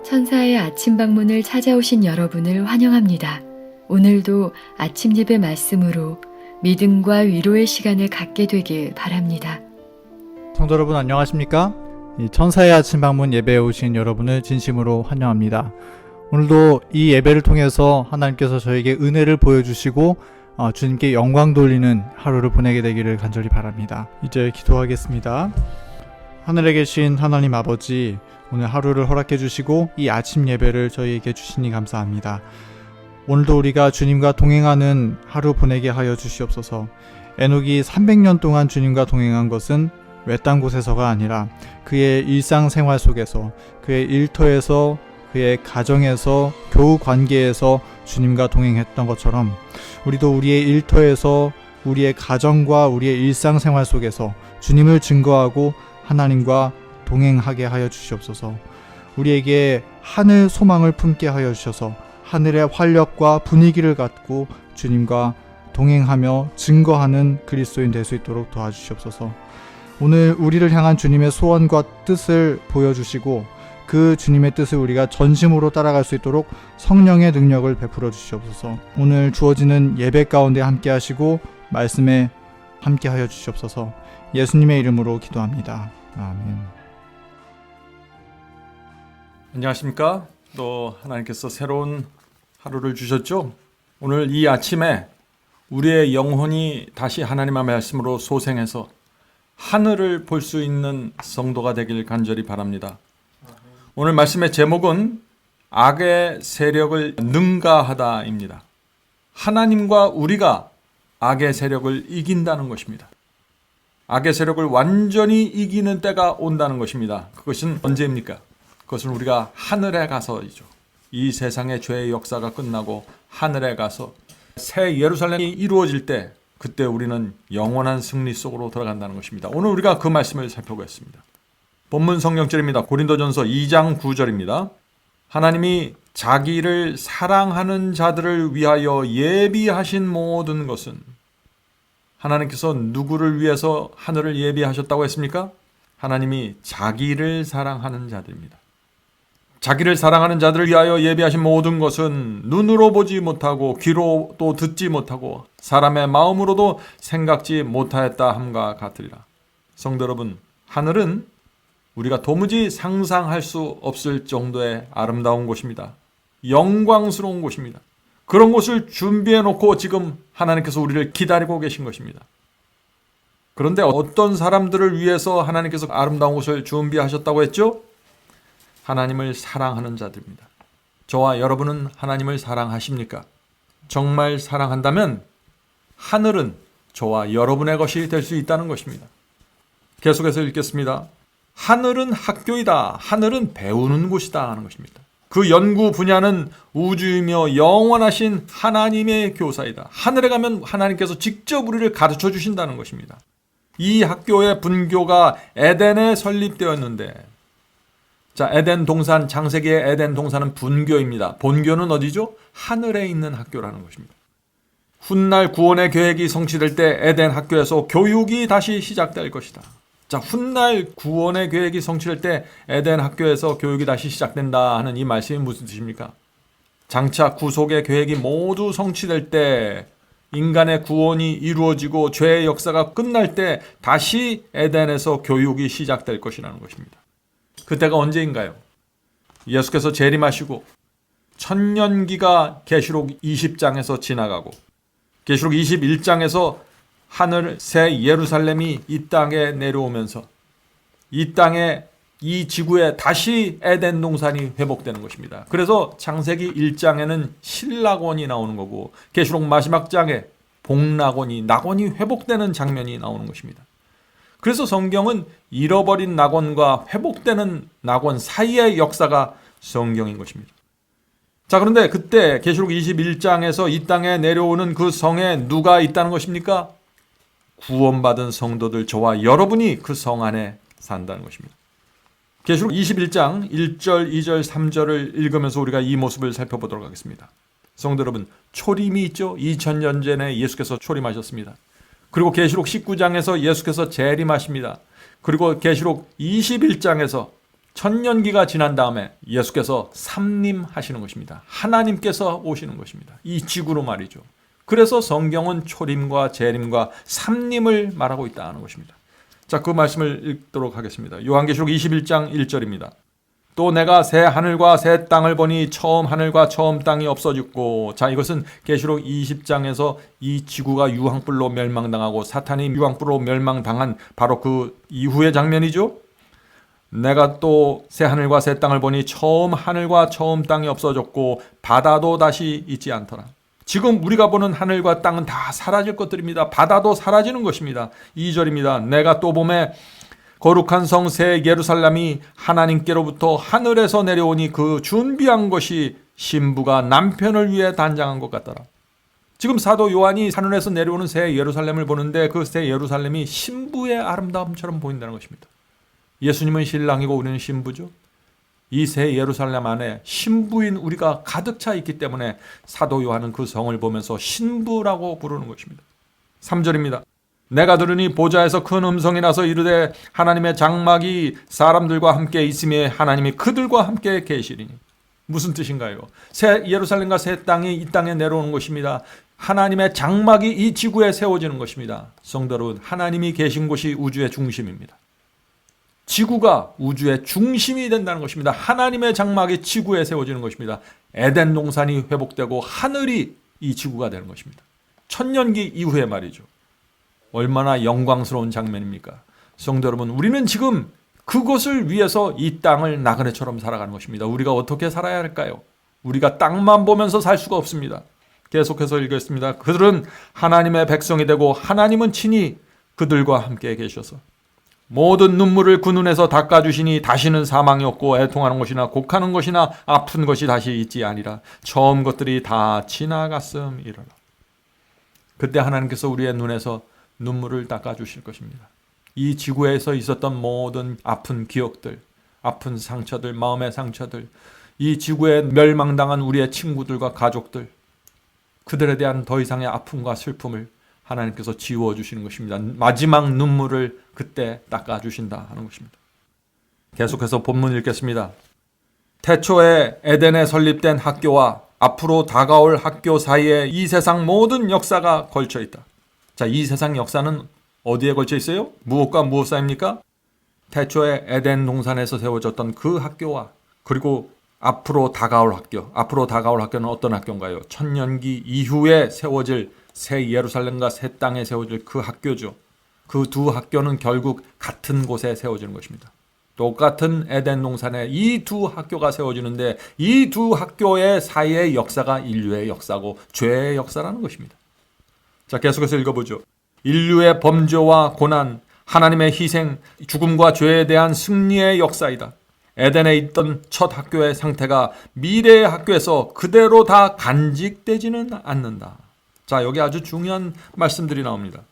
천사의 아침 방문을 찾아오신 여러분을 환영합니다. 오늘도 아침 예배 말씀으로 믿음과 위로의 시간을 갖게 되길 바랍니다. 성도 여러분 안녕하십니까? 이 천사의 아침 방문 예배에 오신 여러분을 진심으로 환영합니다. 오늘도 이 예배를 통해서 하나님께서 저에게 은혜를 보여주시고 주님께 영광 돌리는 하루를 보내게 되기를 간절히 바랍니다. 이제 기도하겠습니다. 하늘에 계신 하나님 아버지, 오늘 하루를 허락해 주시고 이 아침 예배를 저희에게 주시니 감사합니다. 오늘도 우리가 주님과 동행하는 하루 보내게 하여 주시옵소서. 에녹이 300년 동안 주님과 동행한 것은 외딴 곳에서가 아니라 그의 일상생활 속에서, 그의 일터에서, 그의 가정에서, 교우 관계에서 주님과 동행했던 것처럼 우리도 우리의 일터에서, 우리의 가정과 우리의 일상생활 속에서 주님을 증거하고 하나님과 동행하게 하여 주시옵소서. 우리에게 하늘 소망을 품게 하여 주셔서 하늘의 활력과 분위기를 갖고 주님과 동행하며 증거하는 그리스도인 될 수 있도록 도와주시옵소서. 오늘 우리를 향한 주님의 소원과 뜻을 보여주시고 그 주님의 뜻을 우리가 전심으로 따라갈 수 있도록 성령의 능력을 베풀어 주시옵소서. 오늘 주어지는 예배 가운데 함께 하시고 말씀에 함께 하여 주시옵소서. 예수님의 이름으로 기도합니다. 아멘. 안녕하십니까? 또 하나님께서 새로운 하루를 주셨죠? 오늘 이 아침에 우리의 영혼이 다시 하나님의 말씀으로 소생해서 하늘을 볼 수 있는 성도가 되길 간절히 바랍니다. 오늘 말씀의 제목은 악의 세력을 능가하다입니다. 하나님과 우리가 악의 세력을 이긴다는 것입니다. 악의 세력을 완전히 이기는 때가 온다는 것입니다. 그것은 언제입니까? 그것은 우리가 하늘에 가서이죠. 이 세상의 죄의 역사가 끝나고 하늘에 가서 새 예루살렘이 이루어질 때, 그때 우리는 영원한 승리 속으로 들어간다는 것입니다. 오늘 우리가 그 말씀을 살펴보겠습니다. 본문 성경절입니다. 고린도전서 2장 9절입니다. 하나님이 자기를 사랑하는 자들을 위하여 예비하신 모든 것은, 하나님께서 누구를 위해서 하늘을 예비하셨다고 했습니까? 하나님이 자기를 사랑하는 자들입니다. 자기를 사랑하는 자들을 위하여 예비하신 모든 것은 눈으로 보지 못하고 귀로도 듣지 못하고 사람의 마음으로도 생각지 못하였다 함과 같으리라. 성도 여러분, 하늘은 우리가 도무지 상상할 수 없을 정도의 아름다운 곳입니다. 영광스러운 곳입니다. 그런 곳을 준비해 놓고 지금 하나님께서 우리를 기다리고 계신 것입니다. 그런데 어떤 사람들을 위해서 하나님께서 아름다운 곳을 준비하셨다고 했죠? 하나님을 사랑하는 자들입니다. 저와 여러분은 하나님을 사랑하십니까? 정말 사랑한다면 하늘은 저와 여러분의 것이 될 수 있다는 것입니다. 계속해서 읽겠습니다. 하늘은 학교이다. 하늘은 배우는 곳이다 하는 것입니다. 그 연구 분야는 우주이며 영원하신 하나님의 교사이다. 하늘에 가면 하나님께서 직접 우리를 가르쳐 주신다는 것입니다. 이 학교의 분교가 에덴에 설립되었는데, 자, 에덴 동산, 창세기의 에덴 동산은 분교입니다. 본교는 어디죠? 하늘에 있는 학교라는 것입니다. 훗날 구원의 계획이 성취될 때 에덴 학교에서 교육이 다시 시작될 것이다. 자, 훗날 구원의 계획이 성취될 때 에덴 학교에서 교육이 다시 시작된다 하는 이 말씀이 무슨 뜻입니까? 장차 구속의 계획이 모두 성취될 때, 인간의 구원이 이루어지고 죄의 역사가 끝날 때 다시 에덴에서 교육이 시작될 것이라는 것입니다. 그때가 언제인가요? 예수께서 재림하시고 천년기가 계시록 20장에서 지나가고 계시록 21장에서 하늘 새 예루살렘이 이 땅에 내려오면서 이 땅에, 이 지구에 다시 에덴 동산이 회복되는 것입니다. 그래서 창세기 1장에는 신낙원이 나오는 거고 계시록 마지막 장에 복낙원이, 낙원이 회복되는 장면이 나오는 것입니다. 그래서 성경은 잃어버린 낙원과 회복되는 낙원 사이의 역사가 성경인 것입니다. 자, 그런데 그때 계시록 21장에서 이 땅에 내려오는 그 성에 누가 있다는 것입니까? 구원받은 성도들, 저와 여러분이 그 성 안에 산다는 것입니다. 계시록 21장 1절, 2절, 3절을 읽으면서 우리가 이 모습을 살펴보도록 하겠습니다. 성도 여러분, 초림이 있죠? 2000년 전에 예수께서 초림하셨습니다. 그리고 계시록 19장에서 예수께서 재림하십니다. 그리고 계시록 21장에서 천년기가 지난 다음에 예수께서 삼림하시는 것입니다. 하나님께서 오시는 것입니다. 이 지구로 말이죠. 그래서 성경은 초림과 재림과 삼림을 말하고 있다는 것입니다. 자, 그 말씀을 읽도록 하겠습니다. 요한계시록 21장 1절입니다. 또 내가 새 하늘과 새 땅을 보니 처음 하늘과 처음 땅이 없어졌고, 자, 이것은 계시록 20장에서 이 지구가 유황불로 멸망당하고 사탄이 유황불로 멸망당한 바로 그 이후의 장면이죠. 내가 또 새 하늘과 새 땅을 보니 처음 하늘과 처음 땅이 없어졌고 바다도 다시 있지 않더라. 지금 우리가 보는 하늘과 땅은 다 사라질 것들입니다. 바다도 사라지는 것입니다. 2절입니다. 내가 또 보매 거룩한 성 새 예루살렘이 하나님께로부터 하늘에서 내려오니 그 준비한 것이 신부가 남편을 위해 단장한 것 같더라. 지금 사도 요한이 하늘에서 내려오는 새 예루살렘을 보는데 그 새 예루살렘이 신부의 아름다움처럼 보인다는 것입니다. 예수님은 신랑이고 우리는 신부죠. 이 새 예루살렘 안에 신부인 우리가 가득 차 있기 때문에 사도 요한은 그 성을 보면서 신부라고 부르는 것입니다. 3절입니다. 내가 들으니 보좌에서 큰 음성이 나서 이르되 하나님의 장막이 사람들과 함께 있으며 하나님이 그들과 함께 계시리니. 무슨 뜻인가요? 새 예루살렘과 새 땅이 이 땅에 내려오는 것입니다. 하나님의 장막이 이 지구에 세워지는 것입니다. 성도 여러분, 하나님이 계신 곳이 우주의 중심입니다. 지구가 우주의 중심이 된다는 것입니다. 하나님의 장막이 지구에 세워지는 것입니다. 에덴 동산이 회복되고 하늘이 이 지구가 되는 것입니다. 천년기 이후에 말이죠. 얼마나 영광스러운 장면입니까? 성도 여러분, 우리는 지금 그것을 위해서 이 땅을 나그네처럼 살아가는 것입니다. 우리가 어떻게 살아야 할까요? 우리가 땅만 보면서 살 수가 없습니다. 계속해서 읽겠습니다. 그들은 하나님의 백성이 되고 하나님은 친히 그들과 함께 계셔서 모든 눈물을 그 눈에서 닦아주시니 다시는 사망이 없고 애통하는 것이나 곡하는 것이나 아픈 것이 다시 있지 아니라 처음 것들이 다 지나갔음이로라. 그때 하나님께서 우리의 눈에서 눈물을 닦아주실 것입니다. 이 지구에서 있었던 모든 아픈 기억들, 아픈 상처들, 마음의 상처들, 이 지구에 멸망당한 우리의 친구들과 가족들, 그들에 대한 더 이상의 아픔과 슬픔을 하나님께서 지워주시는 것입니다. 마지막 눈물을 그때 닦아주신다 하는 것입니다. 계속해서 본문 읽겠습니다. 태초에 에덴에 설립된 학교와 앞으로 다가올 학교 사이에 이 세상 모든 역사가 걸쳐 있다. 자, 이 세상 역사는 어디에 걸쳐 있어요? 무엇과 무엇 사이입니까? 태초에 에덴 동산에서 세워졌던 그 학교와 그리고 앞으로 다가올 학교. 앞으로 다가올 학교는 어떤 학교인가요? 천년기 이후에 세워질 새 예루살렘과 새 땅에 세워질 그 학교죠. 그 두 학교는 결국 같은 곳에 세워지는 것입니다. 똑같은 에덴 동산에 이 두 학교가 세워지는데 이 두 학교의 사이의 역사가 인류의 역사고 죄의 역사라는 것입니다. 자, 계속해서 읽어보죠. 인류의 범죄와 고난, 하나님의 희생, 죽음과 죄에 대한 승리의 역사이다. 에덴에 있던 첫 학교의 상태가 미래의 학교에서 그대로 다 간직되지는 않는다. 자, 여기 아주 중요한 말씀들이 나옵니다.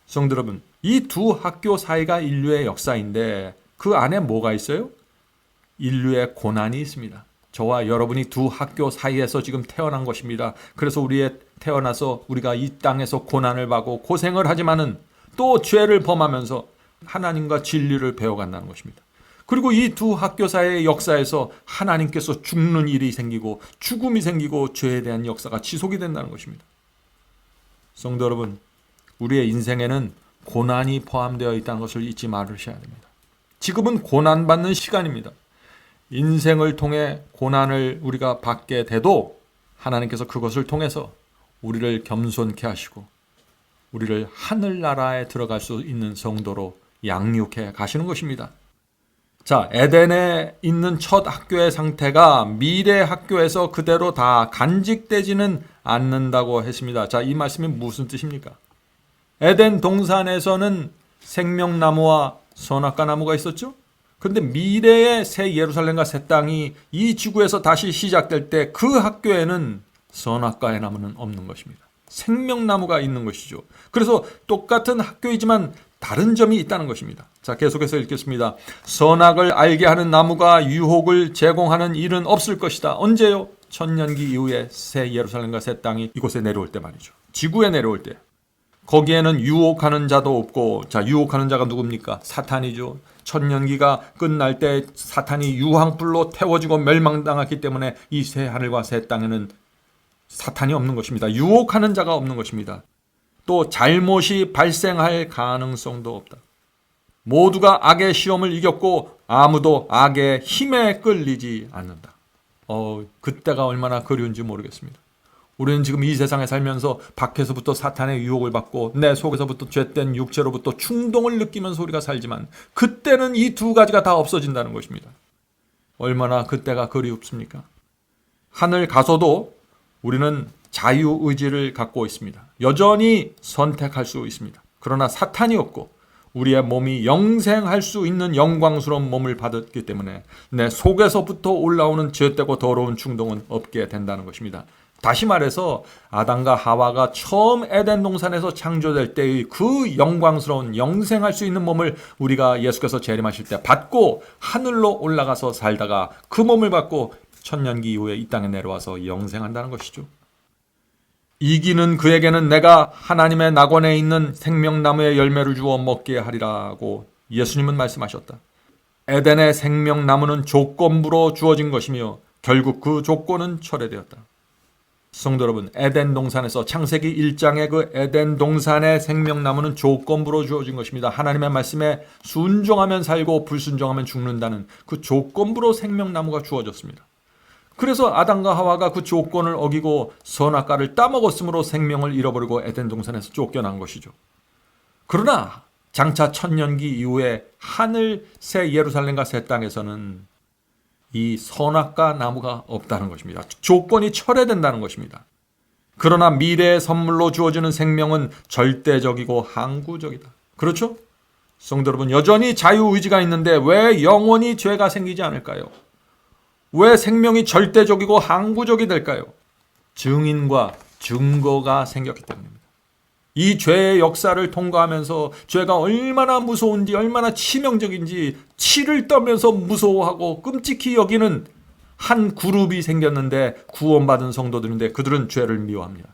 성도 여러분, 이 두 학교 사이가 인류의 역사인데 그 안에 뭐가 있어요? 인류의 고난이 있습니다. 저와 여러분이 두 학교 사이에서 지금 태어난 것입니다. 그래서 우리의 태어나서 우리가 이 땅에서 고난을 받고 고생을 하지만은 또 죄를 범하면서 하나님과 진리를 배워간다는 것입니다. 그리고 이 두 학교 사이의 역사에서 하나님께서 죽는 일이 생기고 죽음이 생기고 죄에 대한 역사가 지속이 된다는 것입니다. 성도 여러분, 우리의 인생에는 고난이 포함되어 있다는 것을 잊지 말으셔야 됩니다. 지금은 고난받는 시간입니다. 인생을 통해 고난을 우리가 받게 돼도 하나님께서 그것을 통해서 우리를 겸손케 하시고 우리를 하늘나라에 들어갈 수 있는 성도로 양육해 가시는 것입니다. 자, 에덴에 있는 첫 학교의 상태가 미래 학교에서 그대로 다 간직되지는 않는다고 했습니다. 자, 이 말씀이 무슨 뜻입니까? 에덴 동산에서는 생명나무와 선악과 나무가 있었죠? 그런데 미래의 새 예루살렘과 새 땅이 이 지구에서 다시 시작될 때 그 학교에는 선악과의 나무는 없는 것입니다. 생명나무가 있는 것이죠. 그래서 똑같은 학교이지만 다른 점이 있다는 것입니다. 자, 계속해서 읽겠습니다. 선악을 알게 하는 나무가 유혹을 제공하는 일은 없을 것이다. 언제요? 천년기 이후에 새 예루살렘과 새 땅이 이곳에 내려올 때 말이죠. 지구에 내려올 때. 거기에는 유혹하는 자도 없고, 자, 유혹하는 자가 누굽니까? 사탄이죠. 천년기가 끝날 때 사탄이 유황불로 태워지고 멸망당했기 때문에 이 새 하늘과 새 땅에는 사탄이 없는 것입니다. 유혹하는 자가 없는 것입니다. 또 잘못이 발생할 가능성도 없다. 모두가 악의 시험을 이겼고 아무도 악의 힘에 끌리지 않는다. 그때가 얼마나 그리운지 모르겠습니다. 우리는 지금 이 세상에 살면서 밖에서부터 사탄의 유혹을 받고 내 속에서부터 죄된 육체로부터 충동을 느끼면서 우리가 살지만 그때는 이 두 가지가 다 없어진다는 것입니다. 얼마나 그때가 그리웁습니까? 하늘 가서도 우리는 자유의지를 갖고 있습니다. 여전히 선택할 수 있습니다. 그러나 사탄이 없고 우리의 몸이 영생할 수 있는 영광스러운 몸을 받았기 때문에 내 속에서부터 올라오는 죄되고 더러운 충동은 없게 된다는 것입니다. 다시 말해서 아담과 하와가 처음 에덴 동산에서 창조될 때의 그 영광스러운 영생할 수 있는 몸을 우리가 예수께서 재림하실 때 받고 하늘로 올라가서 살다가 그 몸을 받고 천년기 이후에 이 땅에 내려와서 영생한다는 것이죠. 이기는 그에게는 내가 하나님의 낙원에 있는 생명나무의 열매를 주어 먹게 하리라고 예수님은 말씀하셨다. 에덴의 생명나무는 조건부로 주어진 것이며 결국 그 조건은 철회되었다. 성도 여러분, 에덴 동산에서 창세기 1장의 그 에덴 동산의 생명나무는 조건부로 주어진 것입니다. 하나님의 말씀에 순종하면 살고 불순종하면 죽는다는 그 조건부로 생명나무가 주어졌습니다. 그래서 아담과 하와가 그 조건을 어기고 선악과를 따먹었으므로 생명을 잃어버리고 에덴 동산에서 쫓겨난 것이죠. 그러나 장차 천년기 이후에 하늘 새 예루살렘과 새 땅에서는 이 선악과 나무가 없다는 것입니다. 조건이 철회된다는 것입니다. 그러나 미래의 선물로 주어지는 생명은 절대적이고 항구적이다. 그렇죠? 성도 여러분, 여전히 자유의지가 있는데 왜 영원히 죄가 생기지 않을까요? 왜 생명이 절대적이고 항구적이 될까요? 증인과 증거가 생겼기 때문입니다. 이 죄의 역사를 통과하면서 죄가 얼마나 무서운지 얼마나 치명적인지 치를 떨면서 무서워하고 끔찍히 여기는 한 그룹이 생겼는데 구원받은 성도들인데 그들은 죄를 미워합니다.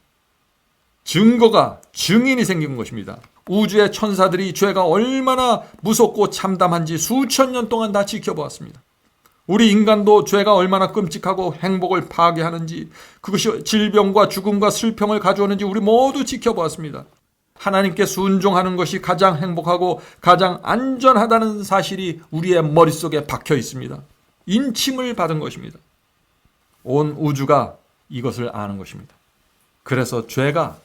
증거가 증인이 생긴 것입니다. 우주의 천사들이 죄가 얼마나 무섭고 참담한지 수천 년 동안 다 지켜보았습니다. 우리 인간도 죄가 얼마나 끔찍하고 행복을 파괴하는지 그것이 질병과 죽음과 슬픔을 가져오는지 우리 모두 지켜보았습니다. 하나님께 순종하는 것이 가장 행복하고 가장 안전하다는 사실이 우리의 머릿속에 박혀 있습니다. 인침을 받은 것입니다. 온 우주가 이것을 아는 것입니다. 그래서 죄가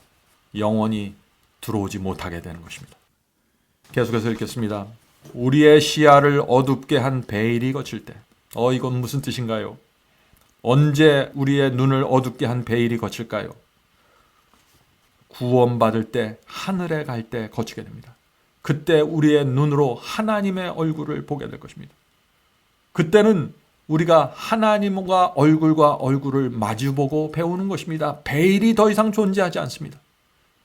영원히 들어오지 못하게 되는 것입니다. 계속해서 읽겠습니다. 우리의 시야를 어둡게 한 베일이 거칠 때 이건 무슨 뜻인가요? 언제 우리의 눈을 어둡게 한 베일이 거칠까요? 구원받을 때 하늘에 갈 때 거치게 됩니다. 그때 우리의 눈으로 하나님의 얼굴을 보게 될 것입니다. 그때는 우리가 하나님과 얼굴과 얼굴을 마주보고 배우는 것입니다. 베일이 더 이상 존재하지 않습니다.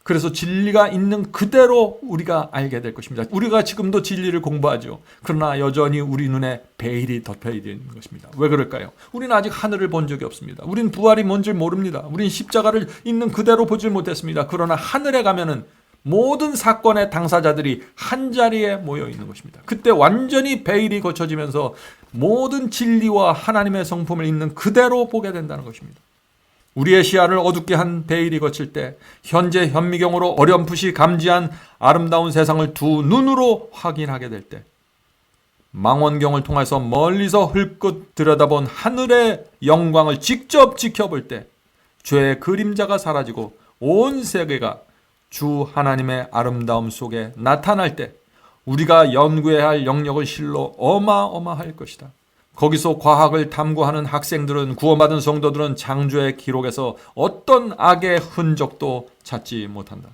그래서 진리가 있는 그대로 우리가 알게 될 것입니다. 우리가 지금도 진리를 공부하죠. 그러나 여전히 우리 눈에 베일이 덮여 있는 것입니다. 왜 그럴까요? 우리는 아직 하늘을 본 적이 없습니다. 우리는 부활이 뭔지 모릅니다. 우리는 십자가를 있는 그대로 보질 못했습니다. 그러나 하늘에 가면은 모든 사건의 당사자들이 한자리에 모여 있는 것입니다. 그때 완전히 베일이 거쳐지면서 모든 진리와 하나님의 성품을 있는 그대로 보게 된다는 것입니다. 우리의 시야를 어둡게 한 베일이 거칠 때 현재 현미경으로 어렴풋이 감지한 아름다운 세상을 두 눈으로 확인하게 될 때 망원경을 통해서 멀리서 흘끗 들여다본 하늘의 영광을 직접 지켜볼 때 죄의 그림자가 사라지고 온 세계가 주 하나님의 아름다움 속에 나타날 때 우리가 연구해야 할 영역은 실로 어마어마할 것이다. 거기서 과학을 탐구하는 학생들은 구원받은 성도들은 창조의 기록에서 어떤 악의 흔적도 찾지 못한다.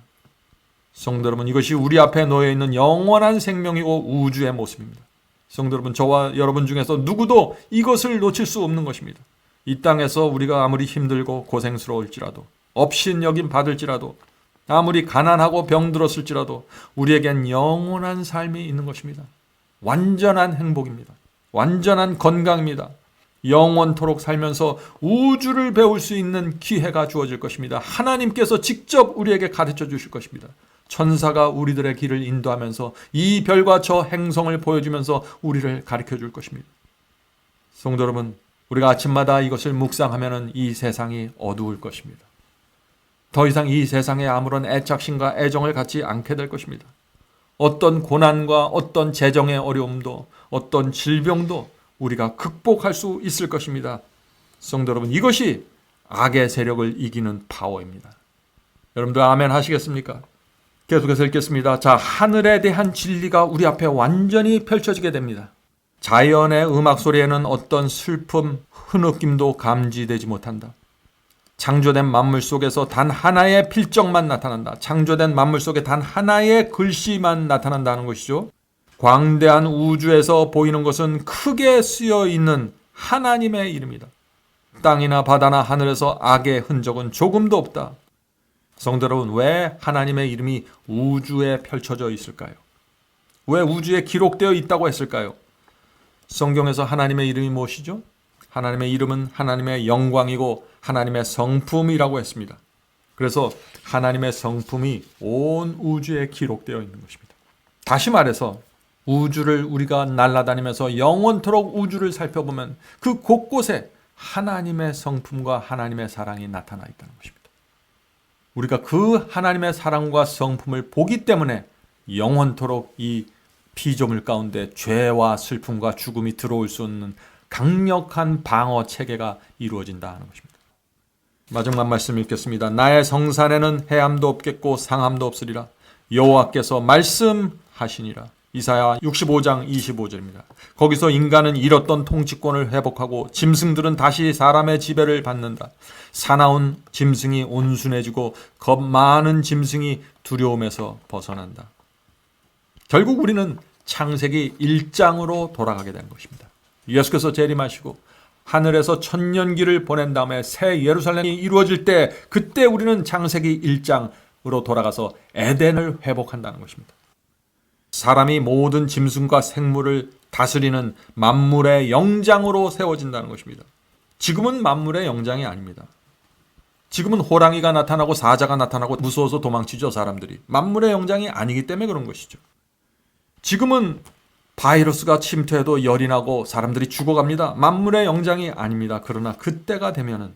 성도 여러분, 이것이 우리 앞에 놓여 있는 영원한 생명이고 우주의 모습입니다. 성도 여러분, 저와 여러분 중에서 누구도 이것을 놓칠 수 없는 것입니다. 이 땅에서 우리가 아무리 힘들고 고생스러울지라도 업신여김 받을지라도 아무리 가난하고 병들었을지라도 우리에겐 영원한 삶이 있는 것입니다. 완전한 행복입니다. 완전한 건강입니다. 영원토록 살면서 우주를 배울 수 있는 기회가 주어질 것입니다. 하나님께서 직접 우리에게 가르쳐 주실 것입니다. 천사가 우리들의 길을 인도하면서 이 별과 저 행성을 보여주면서 우리를 가르쳐 줄 것입니다. 성도 여러분, 우리가 아침마다 이것을 묵상하면 이 세상이 어두울 것입니다. 더 이상 이 세상에 아무런 애착심과 애정을 갖지 않게 될 것입니다. 어떤 고난과 어떤 재정의 어려움도 어떤 질병도 우리가 극복할 수 있을 것입니다. 성도 여러분, 이것이 악의 세력을 이기는 파워입니다. 여러분들 아멘 하시겠습니까? 계속해서 읽겠습니다. 자, 하늘에 대한 진리가 우리 앞에 완전히 펼쳐지게 됩니다. 자연의 음악 소리에는 어떤 슬픔, 흐느낌도 감지되지 못한다. 창조된 만물 속에서 단 하나의 필적만 나타난다. 창조된 만물 속에 단 하나의 글씨만 나타난다는 것이죠. 광대한 우주에서 보이는 것은 크게 쓰여 있는 하나님의 이름이다. 땅이나 바다나 하늘에서 악의 흔적은 조금도 없다. 성도 여러분, 왜 하나님의 이름이 우주에 펼쳐져 있을까요? 왜 우주에 기록되어 있다고 했을까요? 성경에서 하나님의 이름이 무엇이죠? 하나님의 이름은 하나님의 영광이고 하나님의 성품이라고 했습니다. 그래서 하나님의 성품이 온 우주에 기록되어 있는 것입니다. 다시 말해서 우주를 우리가 날아다니면서 영원토록 우주를 살펴보면 그 곳곳에 하나님의 성품과 하나님의 사랑이 나타나 있다는 것입니다. 우리가 그 하나님의 사랑과 성품을 보기 때문에 영원토록 이 피조물 가운데 죄와 슬픔과 죽음이 들어올 수 없는 강력한 방어 체계가 이루어진다는 것입니다. 마지막 말씀 읽겠습니다. 나의 성산에는 해함도 없겠고 상함도 없으리라. 여호와께서 말씀하시니라. 이사야 65장 25절입니다. 거기서 인간은 잃었던 통치권을 회복하고 짐승들은 다시 사람의 지배를 받는다. 사나운 짐승이 온순해지고 겁 많은 짐승이 두려움에서 벗어난다. 결국 우리는 창세기 1장으로 돌아가게 되는 것입니다. 예수께서 재림하시고 하늘에서 천년기를 보낸 다음에 새 예루살렘이 이루어질 때 그때 우리는 창세기 1장으로 돌아가서 에덴을 회복한다는 것입니다. 사람이 모든 짐승과 생물을 다스리는 만물의 영장으로 세워진다는 것입니다. 지금은 만물의 영장이 아닙니다. 지금은 호랑이가 나타나고 사자가 나타나고 무서워서 도망치죠, 사람들이. 만물의 영장이 아니기 때문에 그런 것이죠. 지금은 바이러스가 침투해도 열이 나고 사람들이 죽어갑니다. 만물의 영장이 아닙니다. 그러나 그때가 되면은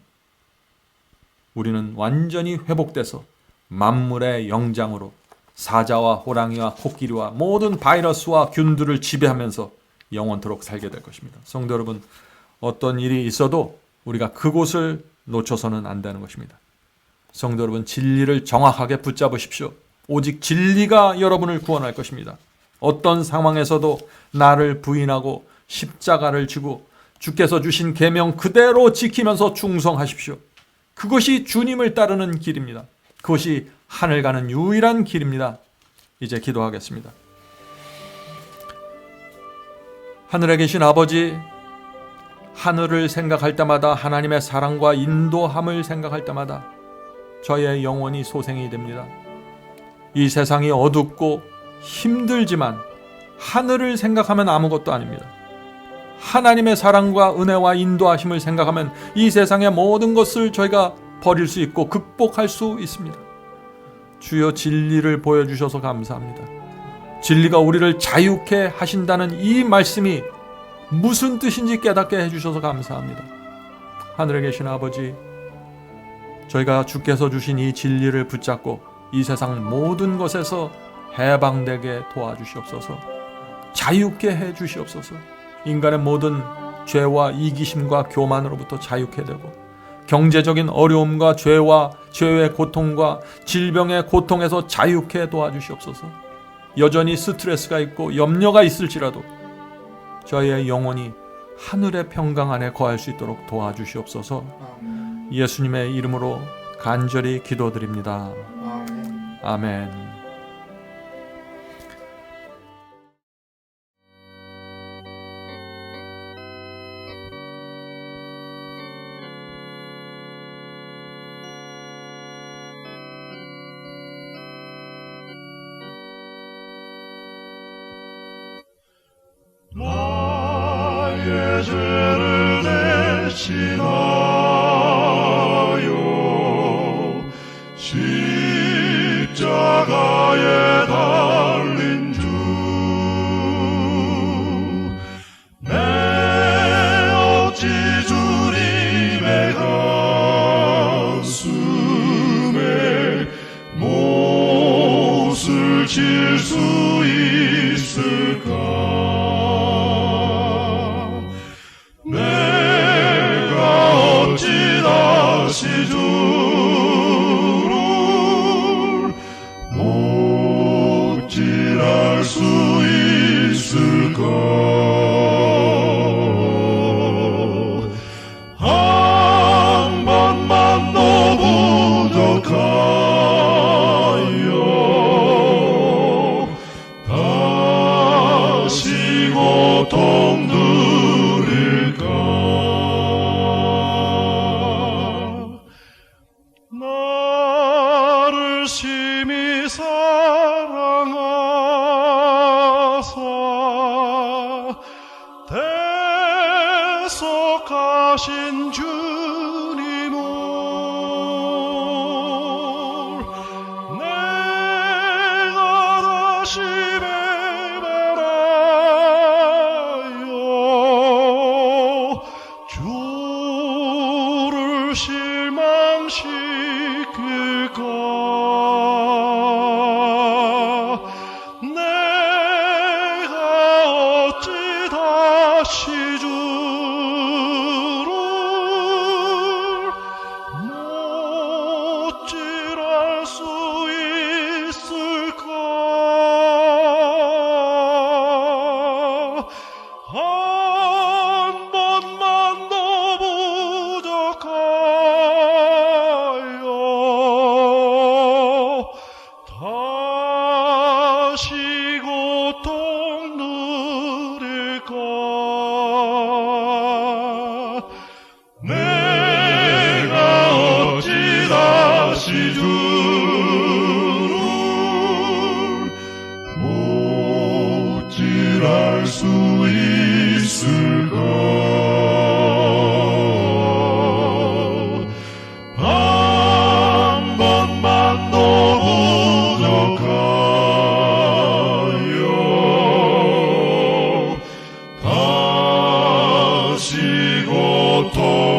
우리는 완전히 회복돼서 만물의 영장으로 사자와 호랑이와 코끼리와 모든 바이러스와 균들을 지배하면서 영원토록 살게 될 것입니다. 성도 여러분, 어떤 일이 있어도 우리가 그곳을 놓쳐서는 안 되는 것입니다. 성도 여러분, 진리를 정확하게 붙잡으십시오. 오직 진리가 여러분을 구원할 것입니다. 어떤 상황에서도 나를 부인하고 십자가를 지고 주께서 주신 계명 그대로 지키면서 충성하십시오. 그것이 주님을 따르는 길입니다. 그것이 하늘 가는 유일한 길입니다. 이제 기도하겠습니다. 하늘에 계신 아버지, 하늘을 생각할 때마다 하나님의 사랑과 인도함을 생각할 때마다 저의 영혼이 소생이 됩니다. 이 세상이 어둡고 힘들지만 하늘을 생각하면 아무것도 아닙니다. 하나님의 사랑과 은혜와 인도하심을 생각하면 이 세상의 모든 것을 저희가 버릴 수 있고 극복할 수 있습니다. 주여, 진리를 보여주셔서 감사합니다. 진리가 우리를 자유케 하신다는 이 말씀이 무슨 뜻인지 깨닫게 해주셔서 감사합니다. 하늘에 계신 아버지, 저희가 주께서 주신 이 진리를 붙잡고 이 세상 모든 것에서 해방되게 도와주시옵소서. 자유케 해주시옵소서. 인간의 모든 죄와 이기심과 교만으로부터 자유케 되고 경제적인 어려움과 죄와 죄의 고통과 질병의 고통에서 자유케 도와주시옵소서. 여전히 스트레스가 있고 염려가 있을지라도 저희의 영혼이 하늘의 평강 안에 거할 수 있도록 도와주시옵소서. 예수님의 이름으로 간절히 기도드립니다. 아멘. 나의 죄를 대신하여 십자가에 십자가에 달린 주 내 어찌 주님의 가슴에 못을 칠 수 있을까 내가 어찌 다시 주를 못질할 수 있을까 한 번만 더 부족하여 다시 고통 들일까 나를 심히 사랑하사 대속하신 주님을 내가 다시 배반하여 주를 실망시킬까 내가 어찌 다시 주를 못질할 수 있을까 한 번만 더 부족하여 다시 고통 누릴까 내가 어찌 다시 주를 못질할 수 있을까 한 번만 더 부족하여 다시 고통